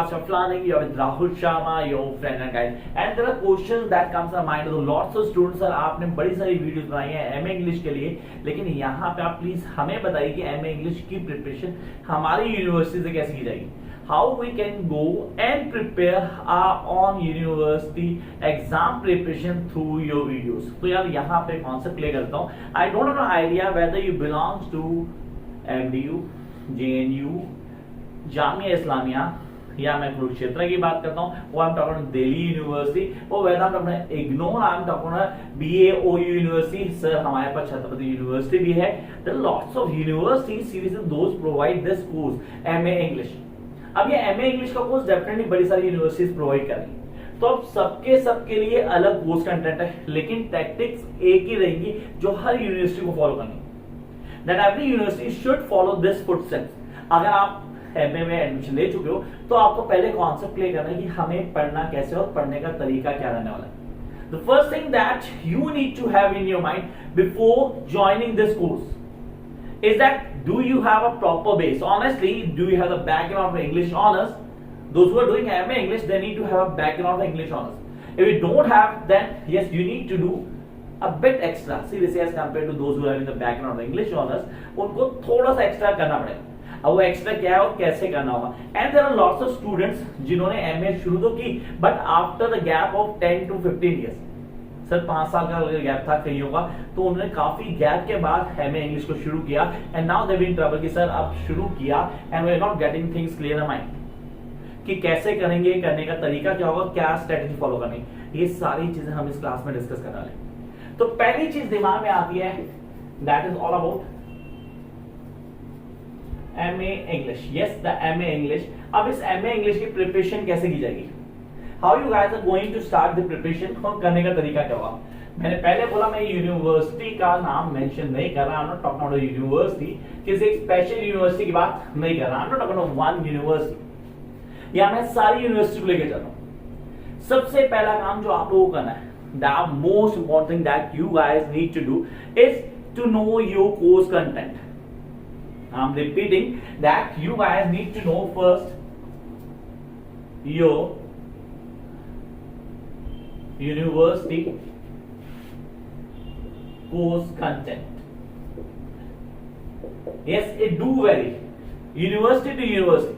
podcast. I'm Flanik, you're with Rahul Sharma, your friend and guide. And there are questions that comes to mind. So lots of students sir आपने बड़ी सारी videos बनाई हैं MA English के लिए, लेकिन यहाँ पे आप प्लीज हमें बताइए कि एमए इंग्लिश की प्रिपरेशन हमारी यूनिवर्सिटी से कैसे की जाएगी. How we can go and prepare our own university exam preparation through your videos. तो यार यहाँ पे कॉन्सेप्ट क्लियर करता हूँ. I don't have an idea whether you belongs to MDU, JNU, Jamia Islamia या मैं कुरुक्षेत्र की बात करता हूँ, वो I am talking Delhi university, वो वेदर आई एम टॉकिंग इग्नोर, I am talking BAOU university. Sir हमारे पास छत्रपति यूनिवर्सिटी भी है. There are lots of university series those provide this course MA English. अब ये एमए इंग्लिश का कोर्स डेफिनेटली बड़ी सारी यूनिवर्सिटीज प्रोवाइड कर रही है, तो अब सबके लिए अलग कोर्स कंटेंट है, लेकिन टैक्टिक्स एक ही रहेंगी जो हर यूनिवर्सिटी को फॉलो करनी है. That every university should follow this footsteps. अगर आप एमए में एडमिशन ले चुके हो तो आपको पहले कॉन्सेप्ट क्लियर करना है कि हमें पढ़ना कैसे और पढ़ने का तरीका क्या रहने वाला है. The first thing that you need to have in your mind before joining this course is that do you have a proper base? Honestly, do you have the background of English honors? Those who are doing MA English, they need to have a background of English honors. If you don't have, then yes, you need to do a bit extra. Seriously, as compared to those who are having the background of English honors, उनको थोड़ा सा extra करना पड़ेगा. अब वो extra क्या है और कैसे करना होगा. And there are lots of students जिन्होंने MA शुरू तो की, but after the gap of 10 to 15 years, sir 5 साल का गैप था कईयों का, तो उन्होंने काफी गैप के बाद एमए इंग्लिश को शुरू किया. And now they in trouble कि सर अब शुरू किया and we are not getting things clear in mind कि कैसे करेंगे, करने का तरीका क्या होगा, क्या स्ट्रेटजी फॉलो करनी. ये सारी चीजें हम इस क्लास में डिस्कस करने वाले. तो पहली चीज दिमाग में आती है, that is all about MA English. Yes, the MA English. अब इस एमए इंग्लिश की प्रिपरेशन कैसे की जाएगी, how you guys are going to start the preparation, और करने का तरीका क्या होगा. मैंने पहले बोला मैं यूनिवर्सिटी का नाम मेंशन नहीं कर रहा. I am not talking about university, किसी एक स्पेशल यूनिवर्सिटी की बात नहीं कर रहा. I am not talking about one university, या मैं सारी यूनिवर्सिटी को लेकर चल रहा हूं. सबसे पहला काम जो आप लोगों को करना है, the most important thing that you guys need to do is to know your course content. I am repeating that you guys need to know first your university course content. Yes, it do vary university to university.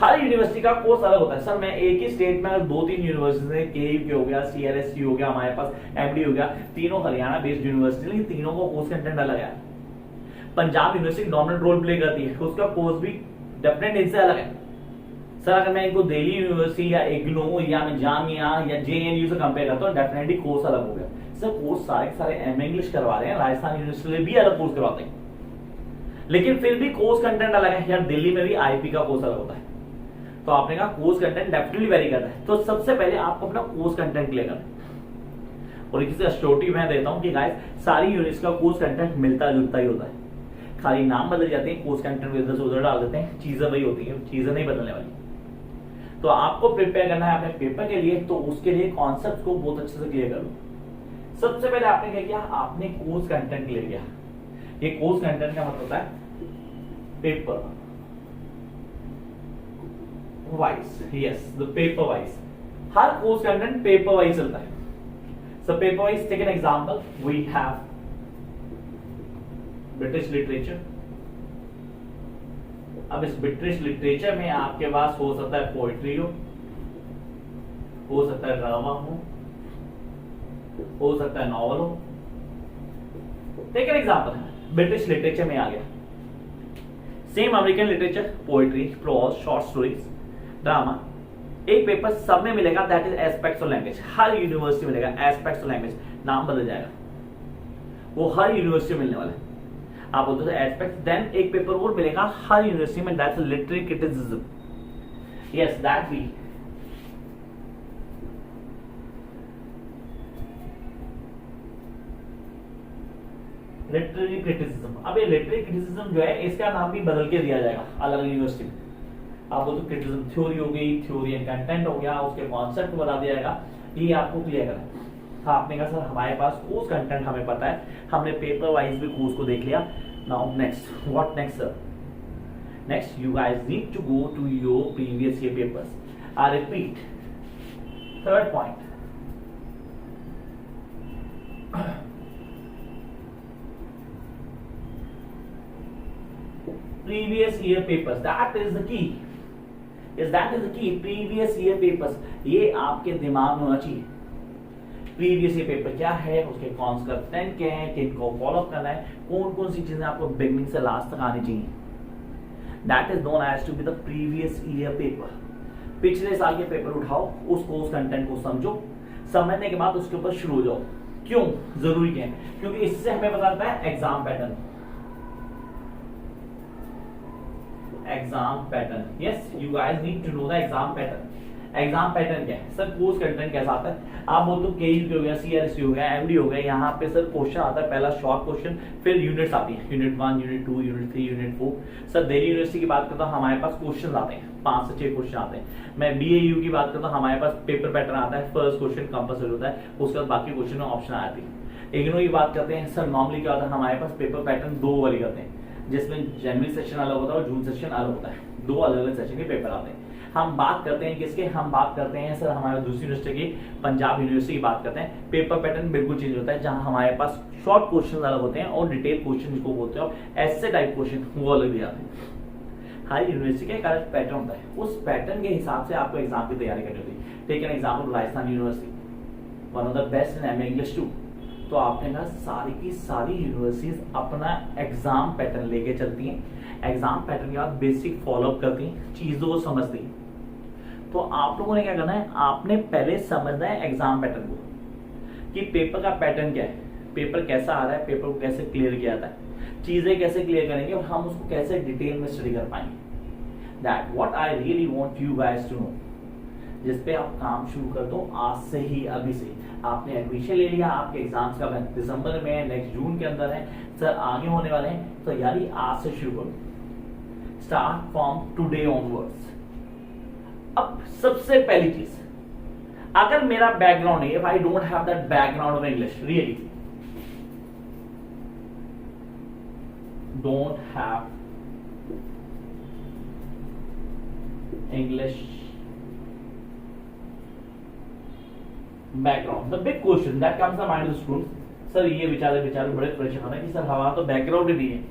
Her university का course अलग होता है. Sir मैं एक ही state में अगर 2-3 university है, KU हो गया, CLSU हो गया, हमारे पास MD हो गया, तीनों हरियाणा बेस्ड यूनिवर्सिटी, लेकिन तीनों को कोर्स कंटेंट अलग है. Punjab university dominant role play करती है, उसका कोर्स भी डेफिनेट इनसे अलग है. सर अगर मैं इनको दिल्ली यूनिवर्सिटी या इग्नो या मैं जामिया या JNU से कंपेयर करता हूँ, डेफिनेटली कोर्स अलग हो गया. सर कोर्स सारे के सारे एमए इंग्लिश करवा रहे हैं, राजस्थान यूनिवर्सिटी भी अलग कोर्स करवाते हैं, लेकिन फिर भी कोर्स कंटेंट अलग है. यार दिल्ली में भी IP का कोर्स अलग होता है. तो आपने कहा कोर्स कंटेंट डेफिनेटली वेरी करता है. तो सबसे पहले आपको अपना कोर्स कंटेंट क्लियर करना है, और किसी एश्योरिटी मैं देता हूँ कि गाइस सारी यूनिट्स का कोर्स कंटेंट मिलता जुलता ही होता है, खाली नाम बदल जाते हैं, कोर्स कंटेंट इधर से उधर डाल देते हैं, चीजें वही होती है, चीजें नहीं बदलने वाली. तो आपको प्रिपेयर करना है अपने पेपर के लिए, तो उसके लिए कॉन्सेप्ट को बहुत अच्छे से क्लियर करो. सबसे पहले आपने क्या किया, आपने कोर्स कंटेंट क्लियर किया. ये कोर्स कंटेंट का मतलब होता है paper wise. Yes, the paper wise. हर कोर्स कंटेंट पेपर वाइज चलता है. So paper wise, take an example, we have British literature. अब इस ब्रिटिश लिटरेचर में आपके पास हो सकता है पोइट्री हो सकता है ड्रामा हो सकता है नॉवल हो. Take an example, British literature में आ गया. Same American literature, poetry, prose, short stories, drama. एक पेपर सब में मिलेगा, that is aspects of language. हर यूनिवर्सिटी मिलेगा एस्पेक्ट्स ऑफ लैंग्वेज. नाम बदल जाएगा, वो हर यूनिवर्सिटी मिलने वाला है. आप बोलते हो एस्पेक्ट्स, देन एक पेपर और मिलेगा हर यूनिवर्सिटी में, that's literary criticism. Yes, that भी. Literary criticism. अब ये लिटरेरी क्रिटिसिज्म जो है, इसका नाम भी बदल के दिया जाएगा अलग अलग यूनिवर्सिटी में. आप बोलते हो क्रिटिसिज्म थ्योरी हो गई, थ्योरी एंड कंटेंट हो गया, उसके कॉन्सेप्ट बता दिया जाएगा. ये आपको क्लियर करना है. आपने कहा सर हमारे पास कोर्स कंटेंट हमें पता है, हमने पेपर वाइज भी कोर्स को देख लिया. Now next, what next sir. Next, you guys need to go to your previous year papers. I repeat, third point. Previous year papers, that is the key. That is the key. Previous year papers, ये आपके दिमाग में होना चाहिए. Previous year paper क्या है, उसके concept क्या है, किनको फॉलो करना है, कौन कौन सी चीजें आपको बिगनिंग से लास्ट तक आनी चाहिए. That is known as to be the previous year paper. पिछले साल के पेपर उठाओ, उसको उस कंटेंट को समझो, समझने के बाद उसके ऊपर शुरू हो जाओ. क्यों जरूरी क्या है? क्योंकि इससे हमें पता चलता है exam pattern. Exam pattern, yes, you guys need to know the exam pattern. Exam pattern क्या है सर? कोर्स कंटेंट कैसा आता है? आप बोलते हो केयू हो गया, सीआरएससी हो गया, एमडी हो गया. यहाँ पे सर क्वेश्चन आता है, पहला शॉर्ट क्वेश्चन, फिर यूनिट्स आती है, unit 1, unit 2, unit 3, unit 4. Sir Delhi university की बात करता हूँ, हमारे पास क्वेश्चन आते हैं, 5 से 6 क्वेश्चन आते हैं. मैं बीएयू की बात करता हूँ, हमारे पास पेपर पैटर्न आता है, फर्स्ट क्वेश्चन कंपल्सरी होता है, उसके बाद बाकी क्वेश्चन में ऑप्शन आती है. इग्नो की बात करते हैं सर, नॉर्मली क्या होता है, हमारे पास पेपर पैटर्न 2 वाली करते हैं, जिसमें जनवरी सेशन अलग होता है और जून सेशन अलग होता है. 2 अलग अलग सेशन के पेपर आते हैं. हम बात करते हैं किसके? हम बात करते हैं सर हमारे दूसरी यूनिवर्सिटी की, पंजाब यूनिवर्सिटी की बात करते हैं. पेपर पैटर्न बिल्कुल चेंज होता है, जहां हमारे पास शॉर्ट क्वेश्चन अलग होते हैं और डिटेल क्वेश्चन जिसको बोलते हैं ऐसे टाइप क्वेश्चन वो अलग दिए जाते हैं. हर यूनिवर्सिटी का एक अलग पैटर्न होता है, उस पैटर्न के हिसाब से आपको एग्जाम की तैयारी करनी होती है. Take an example Rajasthan university, one of the best in MA English too. तो आपने कहा सारी की सारी यूनिवर्सिटीज अपना एग्जाम पैटर्न लेके चलती हैं. एग्जाम पैटर्न के बाद बेसिक फॉलोअप करती हैं, चीजों को समझती हैं. तो आप लोगों ने क्या करना है, आपने पहले समझना है एग्जाम पैटर्न को कि पेपर का पैटर्न क्या है, पेपर कैसा आ रहा है, पेपर को कैसे क्लियर किया जाता है, चीजें कैसे क्लियर करेंगे और हम उसको कैसे डिटेल में स्टडी कर पाएंगे. That what I really want you guys to know. जिस पे आप काम शुरू कर दो आज से ही, अभी से. आपने एडमिशन ले लिया, आपके एग्जाम्स कब है? दिसंबर में है, नेक्स्ट जून के अंदर है सर, आगे होने वाले हैं. तो यारी आज से शुरू करो, स्टार्ट फ्रॉम टुडे ऑनवर्ड्स. अब सबसे पहली चीज, अगर मेरा बैकग्राउंड है, if I don't have that background of English, really don't have English background, the big question that comes the mind of student, sir ये बेचारे बड़े परेशान है कि सर हमारा तो बैकग्राउंड ही नहीं है.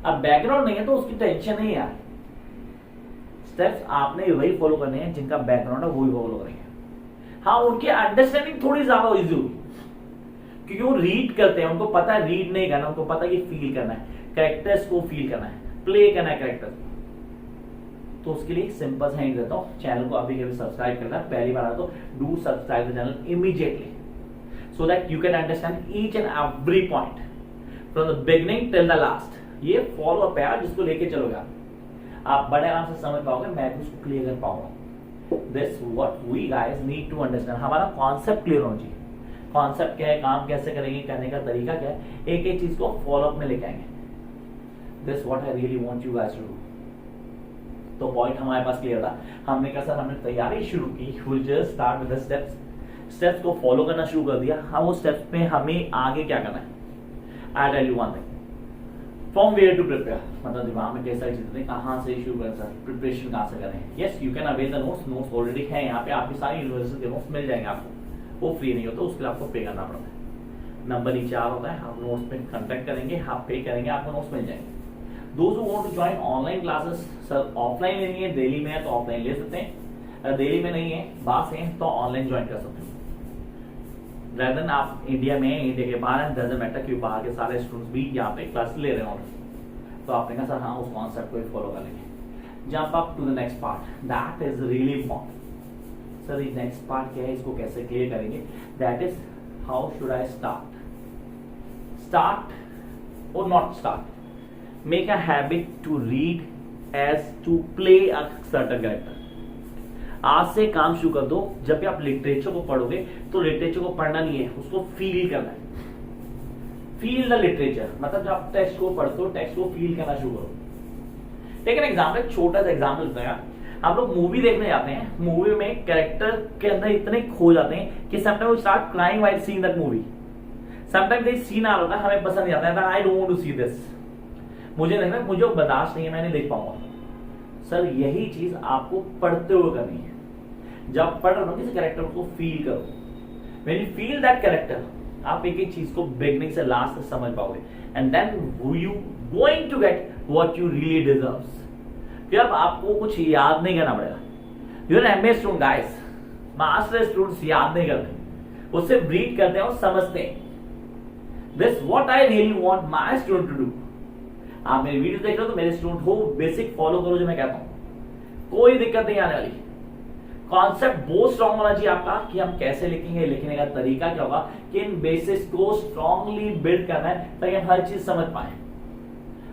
अब बैकग्राउंड नहीं है तो उसकी टेंशन नहीं है. स्टेप्स आपने वही फॉलो करने हैं जिनका बैकग्राउंड है, वही फॉलो करेंगे. हाँ, उनकी अंडरस्टैंडिंग थोड़ी ज्यादा इजी होगी क्योंकि वो रीड करते हैं, उनको पता है रीड नहीं करना, उनको पता है कि फील करना है, कैरेक्टर्स को फील करना है, प्ले करना है कैरेक्टर. तो उसके लिए सिंपल सा हिंट देता हूं, चैनल को अभी कभी सब्सक्राइब करना है, पहली बार आया तो do subscribe the channel immediately so that you can understand each and every point from the beginning till the last. ये फॉलो अप है जिसको लेके चलोगे आप बड़े आराम से समझ पाओगे, मैं भी उसको क्लियर कर पाऊंगा. This what we guys need to understand. हमारा कॉन्सेप्ट क्लियर होना चाहिए. कॉन्सेप्ट क्या है, काम कैसे करेंगे, करने का तरीका क्या है, एक एक चीज को फॉलो अप में लेके आएंगे. This what I really want you guys to do. तो पॉइंट हमारे पास क्लियर था. हमने कहा सर हमने तैयारी शुरू की, will just start with the steps. Steps को फॉलो करना शुरू कर दिया. हाँ, वो स्टेप्स में हमें आगे क्या करना है. I tell you one thing, from where to prepare, मतलब दिमाग में कैसा चीजें कहाँ से शुरू करें सर, प्रिपरेशन कहाँ से करें. Yes, you can avail the notes. Notes already है यहाँ पे, आपकी सारी यूनिवर्सिटी के नोट्स मिल जाएंगे आपको. वो फ्री नहीं होता, उसके लिए आपको पे करना पड़ता है. नंबर नीचे आ होता है, आप नोट्स पे कॉन्टेक्ट करेंगे, आप पे करेंगे, आपको नोट्स मिल जाएंगे. Those who want to join online classes, sir offline लेनी है, दिल्ली में है तो ऑफलाइन ले सकते हैं, अगर दिल्ली में नहीं है, बात है तो ऑनलाइन ज्वाइन कर सकते हो. रेदर देन आप इंडिया में, इंडिया के बाहर है, डजंट मैटर क्यों, बाहर के सारे स्टूडेंट्स भी यहाँ पे क्लास ले रहे हैं. तो आपने कहा सर हाँ उस कॉन्सेप्ट को फॉलो कर लेंगे. Jump up to the next part, that is really important. Sir ये नेक्स्ट पार्ट क्या है, इसको कैसे क्लियर करेंगे. That is how should I start. Start और not start. Make a habit to read as to play a certain character. आज से काम शुरू कर दो. जब भी आप लिटरेचर को पढ़ोगे तो लिटरेचर को पढ़ना नहीं है, उसको फील करना है. फील द लिटरेचर, मतलब जब आप टेक्स्ट को पढ़ते हो, टेक्स्ट को फील करना शुरू करो. टेक एन एग्जाम्पल, छोटा सा एग्जाम्पल बताया. आप लोग मूवी देखने जाते हैं, मूवी में कैरेक्टर के अंदर इतने खो जाते हैं कि sometime we start crying while seeing that movie. Sometime कोई सीन आ रहा होता है, हमें पसंद नहीं आता है, I don't want to see this, मुझे लग रहा है मुझे वो बर्दाश्त नहीं है, मैं नहीं देख पाऊंगा। सर यही चीज आपको पढ़ते हुए करनी है। जब पढ़ रहे हो किसी कैरेक्टर को फील करो, when you feel that character आप एक एक चीज को बिगनिंग से लास्ट तक समझ पाओगे, and then you going to get what you really deserves. फिर अब आपको कुछ याद नहीं करना पड़ेगा। You are MA student guys, master students याद नहीं करते, उससे रीड करते हैं और समझते हैं। This what I really want my student to do. आप मेरी वीडियो देख रहे हो तो मेरे स्टूडेंट हो, बेसिक फॉलो करो जो मैं कहता हूं, कोई दिक्कत नहीं आने वाली। कॉन्सेप्ट बहुत स्ट्रांग होना चाहिए आपका कि हम कैसे लिखेंगे, लिखने का तरीका क्या होगा, कि इन बेसिस को स्ट्रांगली बिल्ड करना है ताकि हम हर चीज समझ पाए।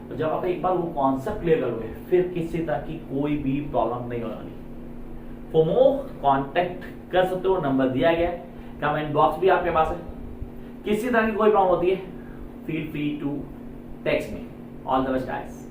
तो जब आप एक बार वो कॉन्सेप्ट क्लियर करोगे फिर किसी तरह की कोई भी प्रॉब्लम नहीं होने वाली। फॉर मोर कांटेक्ट कर सकते हो, नंबर दिया गया है, कमेंट बॉक्स भी आपके पास है। किसी तरह की कोई प्रॉब्लम होती है feel free to text me. All the best guys.